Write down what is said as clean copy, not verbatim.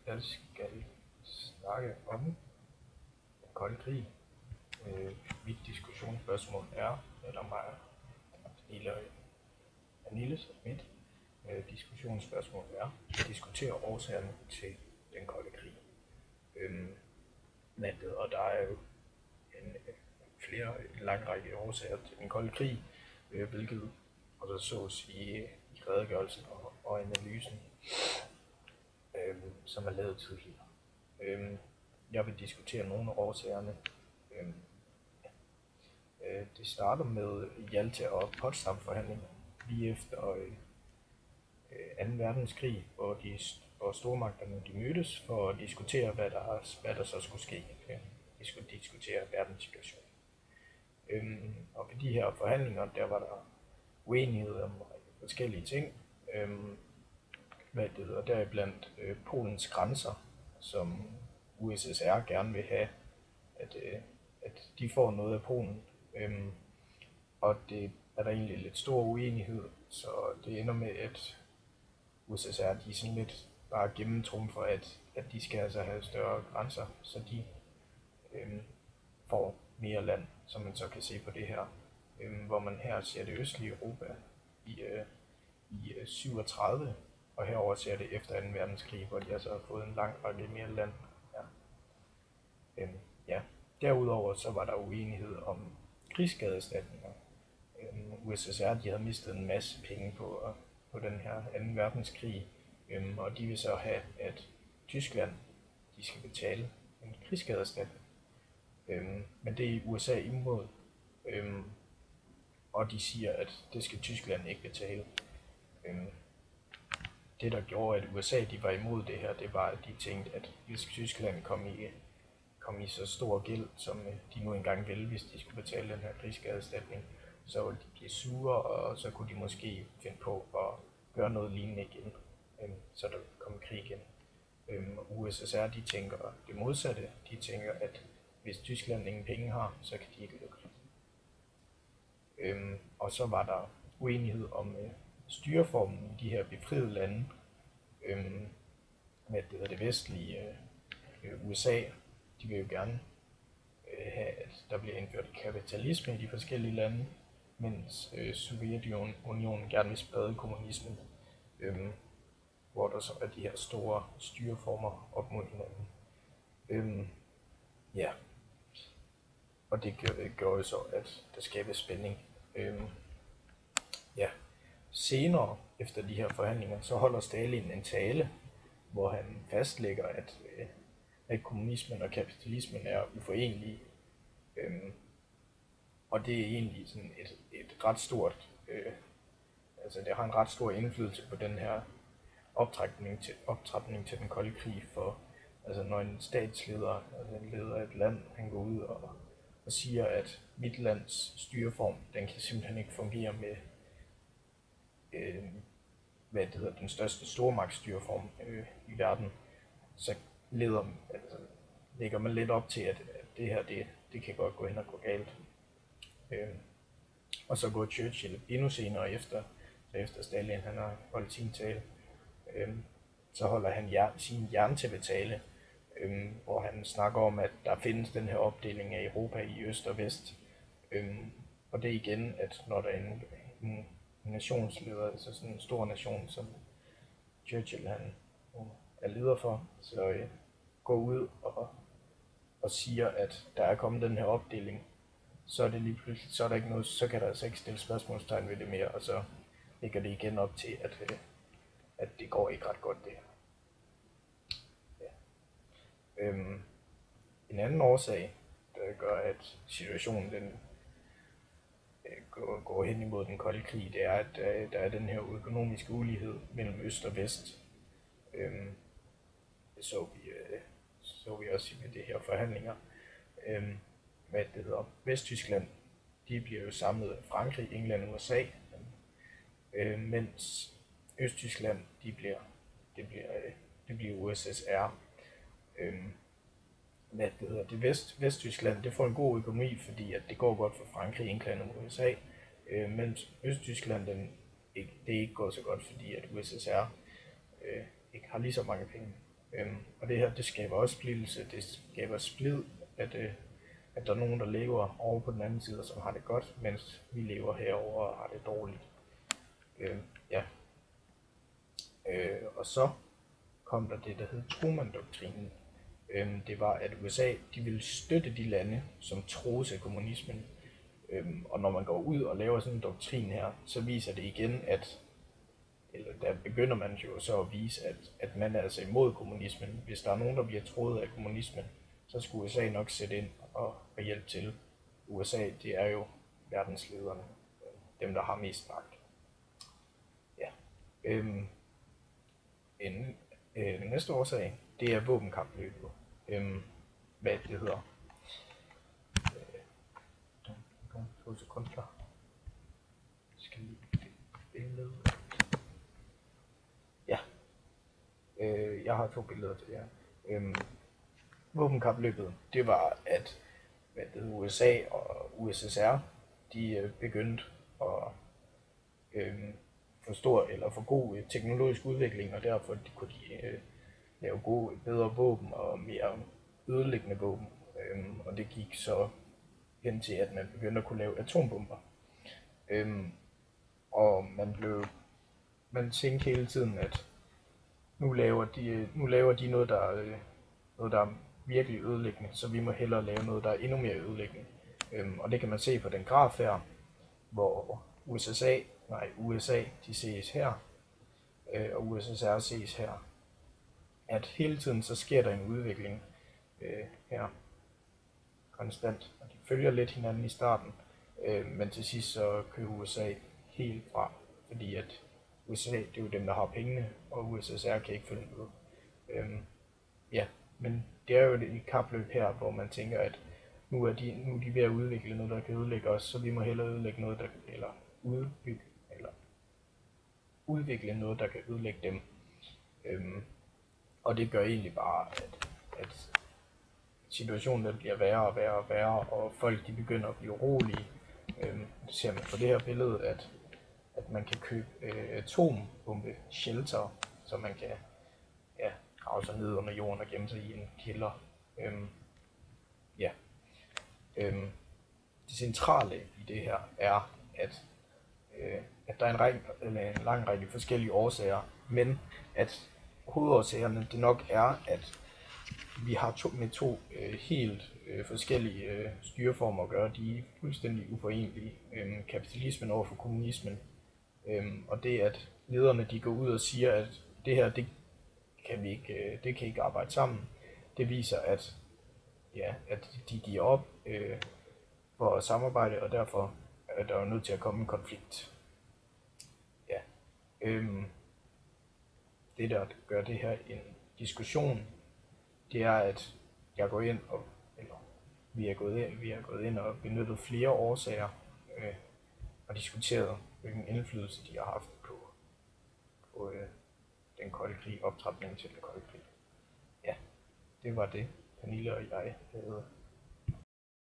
Jeg skal snakke om den kolde krig. Mit diskussionsspørgsmål er, eller mig, Anille, så mit diskussionsspørgsmål er at diskutere årsagerne til den kolde krig. Og der er jo en lang række årsager til den kolde krig, hvilket og der sås i redegørelsen og analysen, som er lavet tidligere. Jeg vil diskutere nogle af årsagerne. Det starter med Jalta og Potsdam-forhandlinger lige efter 2. verdenskrig, hvor stormagterne de mødtes for at diskutere, hvad der så skulle ske. De skulle diskutere verdenssituationen. Og ved de her forhandlinger, der var der uenighed om forskellige ting. Deriblandt Polens grænser, som USSR gerne vil have, at de får noget af Polen. Og det er der egentlig lidt stor uenighed, så det ender med, at USSR de sådan lidt bare gennemtrumfer, at de skal altså have større grænser, så de får mere land, som man så kan se på det her, hvor man her ser det østlige Europa i 37, og herover ser det efter 2. verdenskrig, hvor de altså har fået en lang række mere land. Derudover så var der uenighed om krigsskadeerstatninger. USSR de havde mistet en masse penge på den her 2. verdenskrig, og de vil så have, at Tyskland de skal betale en krigsskadeerstatning. Men det er USA imod, og de siger, at det skal Tyskland ikke betale. Det der gjorde, at USA de var imod det her, det var, at de tænkte, at hvis Tyskland kom i så stor gæld, som de nu engang ville, hvis de skulle betale den her krigsskadeerstatning, så ville de blive sure, og så kunne de måske finde på at gøre noget lignende igen, så der kom krig igen. USSR de tænker det modsatte. De tænker, at hvis Tyskland ingen penge har, så kan de ikke lave krig. Og så var der uenighed om styreformen i de her befriede lande. Med det vestlige USA, de vil jo gerne have, at der bliver indført kapitalisme i de forskellige lande, mens Sovjetunionen gerne vil sprede kommunismen, hvor der så er de her store styreformer op mod hinanden. Og det gør jo så, at der skabes spænding. Senere, efter de her forhandlinger, så holder Stalin en tale, hvor han fastlægger, at kommunismen og kapitalismen er uforenelige. Og det er egentlig sådan et ret stort, det har en ret stor indflydelse på den her optrapning til den kolde krig, for når en statsleder, en leder af et land, han går ud og siger, at mit lands styreform, den kan simpelthen ikke fungere med den største stormagtsstyreform i verden, så lægger man lidt op til, at det her, det kan godt gå hen og gå galt. Og så går Churchill endnu senere efter Stalin han har holdt sin tale, så holder han sin jerntæppetale, hvor han snakker om, at der findes den her opdeling af Europa i øst og vest. Og det er igen, at når der er en nationsleder, altså sådan en stor nation, som Churchill han er leder for, så går ud og siger, at der er kommet den her opdeling, så er det lige pludselig, så er der ikke noget, så kan der altså ikke stille spørgsmålstegn ved det mere, og så ligger det igen op til, at det går ikke ret godt det her. En anden årsag, der gør, at situationen den går hen imod den kolde krig, det er, at der er den her økonomiske ulighed mellem øst og vest. Det så vi også i det her forhandlinger. Hvad det hedder, Vesttyskland, de bliver jo samlet af Frankrig, England og USA, mens Østtyskland, det bliver USSR. Vesttyskland, det får en god økonomi, fordi at det går godt for Frankrig, England og USA, mens Østtyskland, det ikke går så godt, fordi at USSR ikke har lige så mange penge. Og det her, det skaber også splittelse, det skaber splid, at der er nogen, der lever over på den anden side, som har det godt, mens vi lever herover og har det dårligt. Ja. Og så kom der det, der hed Truman-doktrinen. Det var, at USA de ville støtte de lande, som troede af kommunismen. Og når man går ud og laver sådan en doktrin her, så viser det igen, eller der begynder man jo så at vise, at man er altså imod kommunismen. Hvis der er nogen, der bliver troet af kommunismen, så skulle USA nok sætte ind og hjælpe til. USA, det er jo verdenslederne, dem der har mest magt. Ja. Den næste årsag, det er våbenkapløbet. Hvad det hedder. 2 sekunder. Skal lige billede. Ja. Jeg har 2 billeder til jer. Våbenkapløbet, det var, at USA og USSR, de begyndte at få stor eller for god teknologisk udvikling, og derfor kunne de lave bedre våben og mere ødelæggende våben. Og det gik så hen til, at man begyndte at kunne lave atombomber. Og man tænkte hele tiden, at nu laver de noget, der er virkelig ødelæggende, så vi må hellere lave noget, der er endnu mere ødelæggende. Og det kan man se på den graf her, hvor USA de ses her, og USSR ses her. At hele tiden så sker der en udvikling her konstant, og de følger lidt hinanden i starten, men til sidst så kører USA helt fra, fordi at USA, det er jo dem, der har pengene, og USSR kan ikke følge med. Ja, men det er jo et kapløb her, hvor man tænker, at nu er de ved at udvikle noget, der kan ødelægge os, så vi må hellere udvikle noget, der kan ødelægge dem. Og det gør egentlig bare, at situationen der bliver værre og værre og værre, og folk de begynder at blive urolige. Det ser man på det her billede, at man kan købe atombombe shelter, så man kan grave sig ned under jorden og gemme sig i en kælder. Det centrale i det her er, at der er en lang række forskellige årsager, men at hovedårsagerne det nok er, at vi har to helt forskellige styreformer at gøre. De er fuldstændig uforenelige. Kapitalismen over for kommunismen. Og det at lederne de går ud og siger, at det her det kan ikke arbejde sammen. Det viser, at de giver op for at samarbejde, og derfor er der jo nødt til at komme en konflikt. Ja. Det der gør det her en diskussion, det er, at vi er gået ind og benyttet flere årsager og diskuteret, hvilken indflydelse de har haft på den kolde krig, optrapningen til den kolde krig. Ja, det var det, Pernille og jeg havde